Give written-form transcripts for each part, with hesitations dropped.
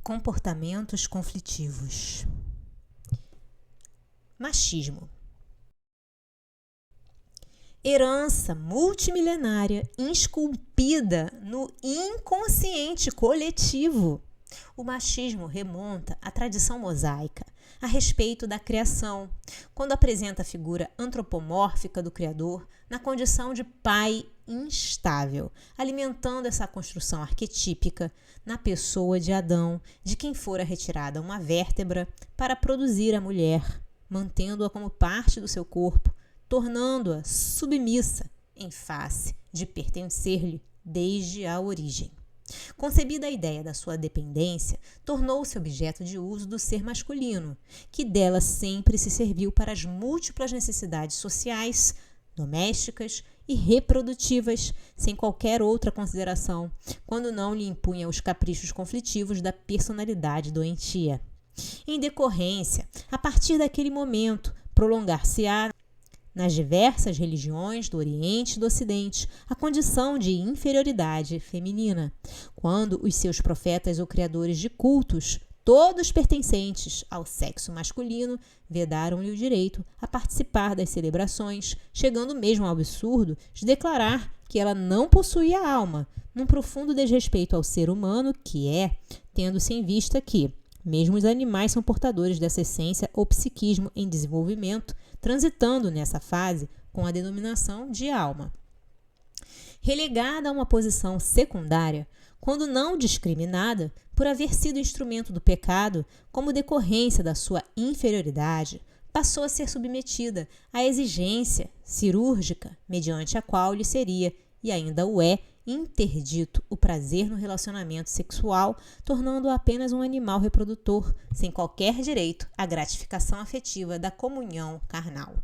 Comportamentos conflitivos. Machismo. Herança multimilenária esculpida no inconsciente coletivo. O machismo remonta à tradição mosaica a respeito da criação, quando apresenta a figura antropomórfica do Criador na condição de pai instável, alimentando essa construção arquetípica na pessoa de Adão, de quem fora retirada uma vértebra para produzir a mulher, mantendo-a como parte do seu corpo, tornando-a submissa em face de pertencer-lhe desde a origem. Concebida a ideia da sua dependência, tornou-se objeto de uso do ser masculino, que dela sempre se serviu para as múltiplas necessidades sociais, domésticas e reprodutivas, sem qualquer outra consideração, quando não lhe impunha os caprichos conflitivos da personalidade doentia. Em decorrência, a partir daquele momento, prolongar-se-á nas diversas religiões do Oriente e do Ocidente, a condição de inferioridade feminina, quando os seus profetas ou criadores de cultos, todos pertencentes ao sexo masculino, vedaram-lhe o direito a participar das celebrações, chegando mesmo ao absurdo de declarar que ela não possuía alma, num profundo desrespeito ao ser humano que é, tendo-se em vista que mesmo os animais são portadores dessa essência ou psiquismo em desenvolvimento, transitando nessa fase com a denominação de alma. Relegada a uma posição secundária, quando não discriminada por haver sido instrumento do pecado como decorrência da sua inferioridade, passou a ser submetida à exigência cirúrgica mediante a qual lhe seria, e ainda o é, interdito o prazer no relacionamento sexual, tornando-o apenas um animal reprodutor, sem qualquer direito à gratificação afetiva da comunhão carnal.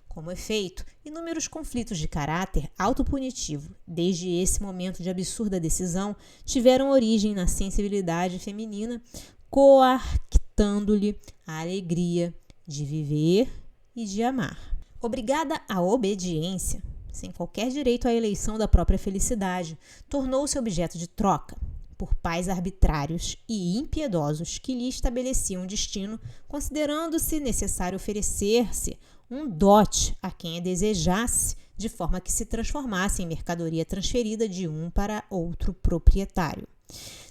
Como efeito, inúmeros conflitos de caráter autopunitivo, desde esse momento de absurda decisão, tiveram origem na sensibilidade feminina, coarctando-lhe a alegria de viver e de amar. Obrigada à obediência, sem qualquer direito à eleição da própria felicidade, tornou-se objeto de troca por pais arbitrários e impiedosos que lhe estabeleciam um destino, considerando-se necessário oferecer-se um dote a quem a desejasse, de forma que se transformasse em mercadoria transferida de um para outro proprietário.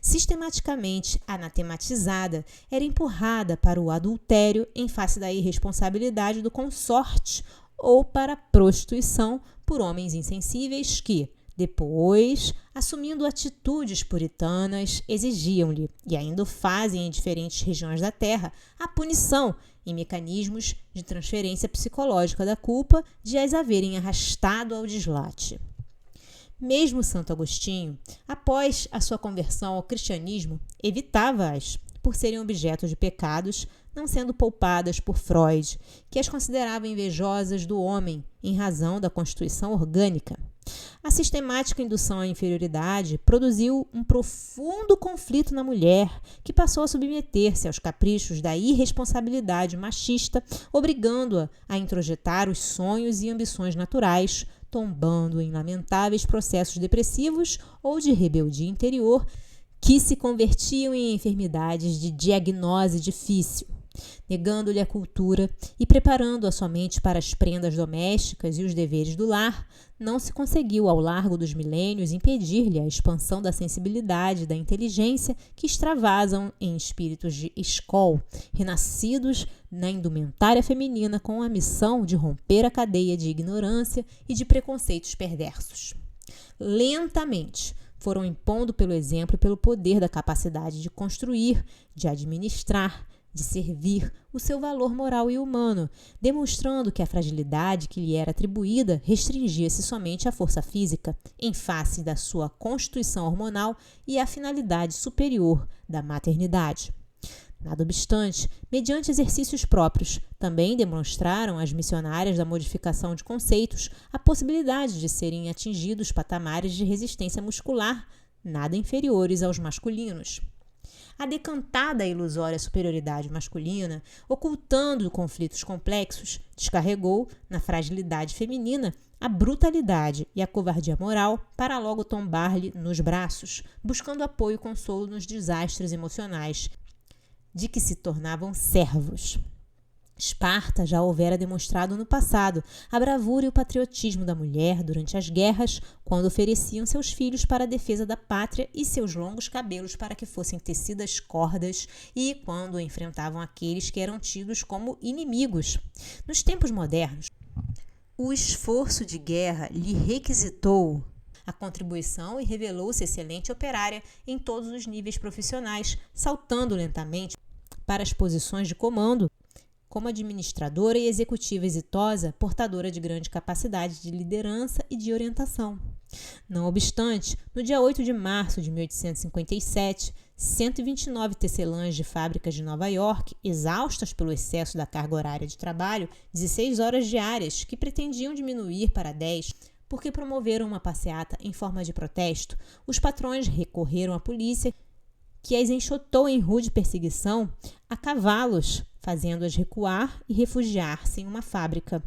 Sistematicamente anatematizada, era empurrada para o adultério em face da irresponsabilidade do consorte ou para a prostituição por homens insensíveis que, depois, assumindo atitudes puritanas, exigiam-lhe, e ainda o fazem em diferentes regiões da Terra, a punição em mecanismos de transferência psicológica da culpa de as haverem arrastado ao deslate. Mesmo Santo Agostinho, após a sua conversão ao cristianismo, evitava-as por serem objeto de pecados, não sendo poupadas por Freud, que as considerava invejosas do homem em razão da constituição orgânica. A sistemática indução à inferioridade produziu um profundo conflito na mulher, que passou a submeter-se aos caprichos da irresponsabilidade machista, obrigando-a a introjetar os sonhos e ambições naturais, tombando em lamentáveis processos depressivos ou de rebeldia interior, que se convertiam em enfermidades de diagnose difícil, negando-lhe a cultura e preparando-a somente para as prendas domésticas e os deveres do lar, não se conseguiu ao largo dos milênios impedir-lhe a expansão da sensibilidade e da inteligência que extravasam em espíritos de escol, renascidos na indumentária feminina com a missão de romper a cadeia de ignorância e de preconceitos perversos. Lentamente, foram impondo pelo exemplo e pelo poder da capacidade de construir, de administrar, de servir o seu valor moral e humano, demonstrando que a fragilidade que lhe era atribuída restringia-se somente à força física, em face da sua constituição hormonal e à finalidade superior da maternidade. Nada obstante, mediante exercícios próprios, também demonstraram as missionárias da modificação de conceitos a possibilidade de serem atingidos patamares de resistência muscular nada inferiores aos masculinos. A decantada e ilusória superioridade masculina, ocultando conflitos complexos, descarregou na fragilidade feminina a brutalidade e a covardia moral para logo tombar-lhe nos braços, buscando apoio e consolo nos desastres emocionais de que se tornavam servos. Esparta já houvera demonstrado no passado a bravura e o patriotismo da mulher durante as guerras, quando ofereciam seus filhos para a defesa da pátria e seus longos cabelos para que fossem tecidas cordas, e quando enfrentavam aqueles que eram tidos como inimigos. Nos tempos modernos, o esforço de guerra lhe requisitou a contribuição e revelou-se excelente operária em todos os níveis profissionais, saltando lentamente para as posições de comando, como administradora e executiva exitosa, portadora de grande capacidade de liderança e de orientação. Não obstante, no dia 8 de março de 1857, 129 tecelãs de fábricas de Nova York, exaustas pelo excesso da carga horária de trabalho, 16 horas diárias, que pretendiam diminuir para 10, porque promoveram uma passeata em forma de protesto, os patrões recorreram à polícia, que as enxotou em rude perseguição a cavalos, fazendo-as recuar e refugiar-se em uma fábrica.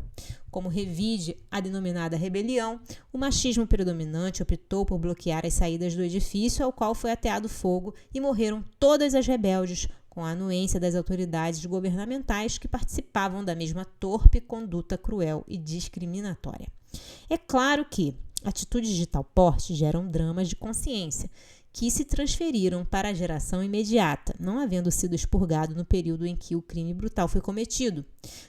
Como revide a denominada rebelião, o machismo predominante optou por bloquear as saídas do edifício ao qual foi ateado fogo e morreram todas as rebeldes, com a anuência das autoridades governamentais que participavam da mesma torpe conduta cruel e discriminatória. É claro que atitudes de tal porte geram dramas de consciência, que se transferiram para a geração imediata, não havendo sido expurgado no período em que o crime brutal foi cometido.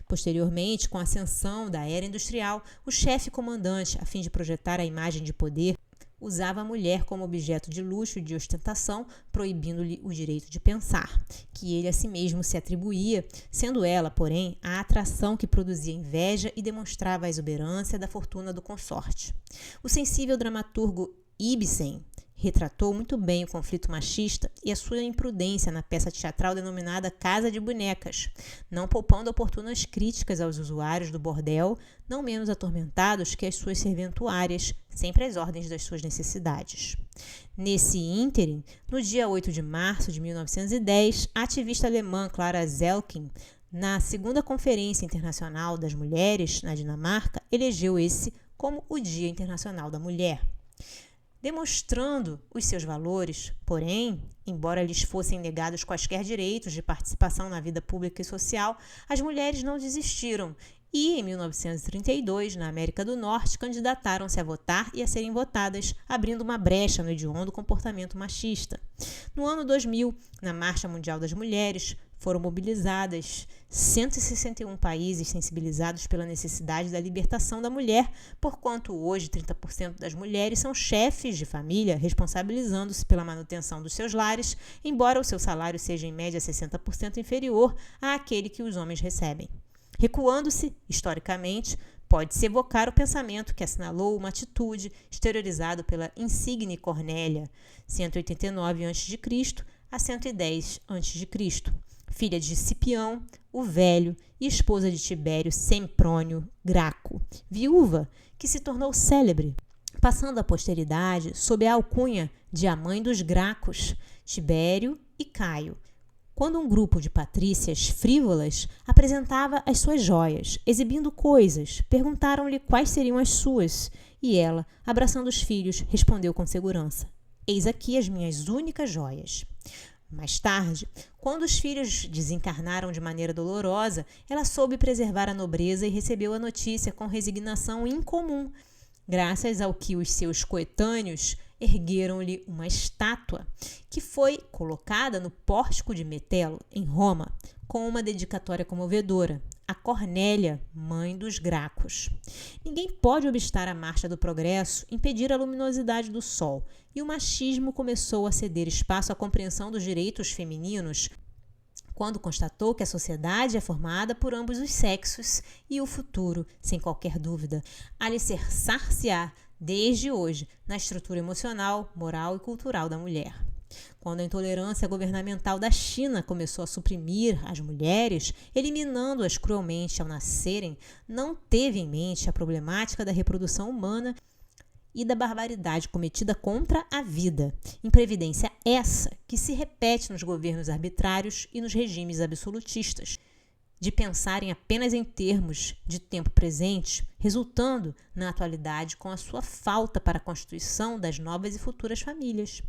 Posteriormente, com a ascensão da era industrial, o chefe comandante, a fim de projetar a imagem de poder, usava a mulher como objeto de luxo e de ostentação, proibindo-lhe o direito de pensar, que ele a si mesmo se atribuía, sendo ela, porém, a atração que produzia inveja e demonstrava a exuberância da fortuna do consorte. O sensível dramaturgo Ibsen retratou muito bem o conflito machista e a sua imprudência na peça teatral denominada Casa de Bonecas, não poupando oportunas críticas aos usuários do bordel, não menos atormentados que as suas serventuárias, sempre às ordens das suas necessidades. Nesse ínterim, no dia 8 de março de 1910, a ativista alemã Clara Zetkin, na segunda Conferência Internacional das Mulheres, na Dinamarca, elegeu esse como o Dia Internacional da Mulher. Demonstrando os seus valores, porém, embora lhes fossem negados quaisquer direitos de participação na vida pública e social, as mulheres não desistiram e, em 1932, na América do Norte, candidataram-se a votar e a serem votadas, abrindo uma brecha no hediondo comportamento machista. No ano 2000, na Marcha Mundial das Mulheres, foram mobilizadas 161 países sensibilizados pela necessidade da libertação da mulher, porquanto hoje 30% das mulheres são chefes de família, responsabilizando-se pela manutenção dos seus lares, embora o seu salário seja em média 60% inferior àquele que os homens recebem. Recuando-se, historicamente, pode-se evocar o pensamento que assinalou uma atitude exteriorizado pela insigne Cornélia, 189 a.C. a 110 a.C., filha de Cipião, o Velho, e esposa de Tibério Semprônio Graco, viúva que se tornou célebre, passando à posteridade sob a alcunha de a mãe dos Gracos, Tibério e Caio, quando um grupo de patrícias frívolas apresentava as suas joias, exibindo coisas, perguntaram-lhe quais seriam as suas, e ela, abraçando os filhos, respondeu com segurança: "Eis aqui as minhas únicas joias." Mais tarde, quando os filhos desencarnaram de maneira dolorosa, ela soube preservar a nobreza e recebeu a notícia com resignação incomum, graças ao que os seus coetâneos ergueram-lhe uma estátua, que foi colocada no pórtico de Metelo, em Roma, com uma dedicatória comovedora: a Cornélia, mãe dos Gracos. Ninguém pode obstar a marcha do progresso, impedir a luminosidade do sol, e o machismo começou a ceder espaço à compreensão dos direitos femininos quando constatou que a sociedade é formada por ambos os sexos e o futuro, sem qualquer dúvida, alicerçar-se-á desde hoje na estrutura emocional, moral e cultural da mulher. Quando a intolerância governamental da China começou a suprimir as mulheres, eliminando-as cruelmente ao nascerem, não teve em mente a problemática da reprodução humana e da barbaridade cometida contra a vida, imprevidência essa que se repete nos governos arbitrários e nos regimes absolutistas, de pensarem apenas em termos de tempo presente, resultando na atualidade com a sua falta para a constituição das novas e futuras famílias.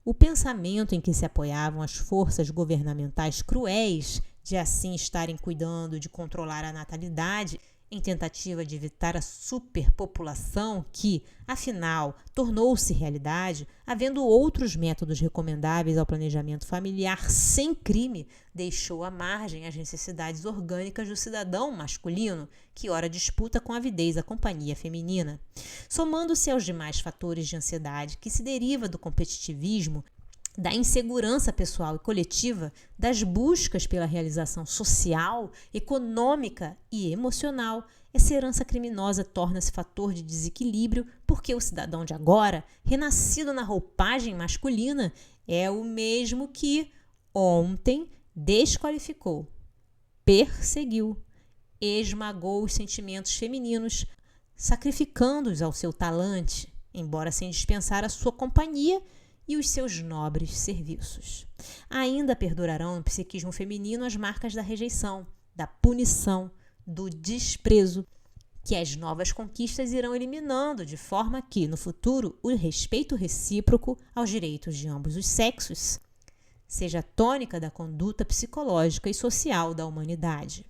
O pensamento em que se apoiavam as forças governamentais cruéis de assim estarem cuidando de controlar a natalidade em tentativa de evitar a superpopulação que, afinal, tornou-se realidade, havendo outros métodos recomendáveis ao planejamento familiar sem crime, deixou à margem as necessidades orgânicas do cidadão masculino, que ora disputa com avidez a companhia feminina. Somando-se aos demais fatores de ansiedade que se deriva do competitivismo, da insegurança pessoal e coletiva, das buscas pela realização social, econômica e emocional, essa herança criminosa torna-se fator de desequilíbrio porque o cidadão de agora, renascido na roupagem masculina, é o mesmo que ontem desqualificou, perseguiu, esmagou os sentimentos femininos, sacrificando-os ao seu talante, embora sem dispensar a sua companhia e os seus nobres serviços. Ainda perdurarão no psiquismo feminino as marcas da rejeição, da punição, do desprezo, que as novas conquistas irão eliminando, de forma que, no futuro, o respeito recíproco aos direitos de ambos os sexos seja a tônica da conduta psicológica e social da humanidade.